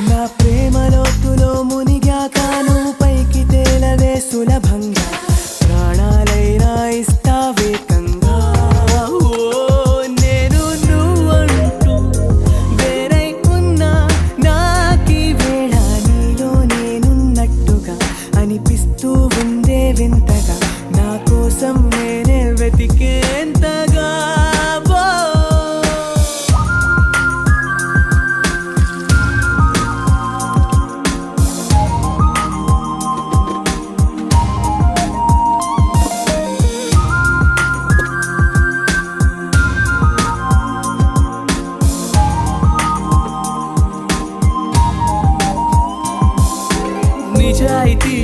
నా ప్రేమ లోతులో మునిగాక నువ్వు పైకి తేలవే సులభంగా ప్రాణాలైనా ఇస్తావేకంగా నేను నువ్వంటూ వేరై ఉన్నా నాకీ వేళ నీలో నేనున్నట్టుగా అనిపిస్తూ ఉందే వింతగా నా కోసం నేనే వెతికేంతగా నిజాయితీ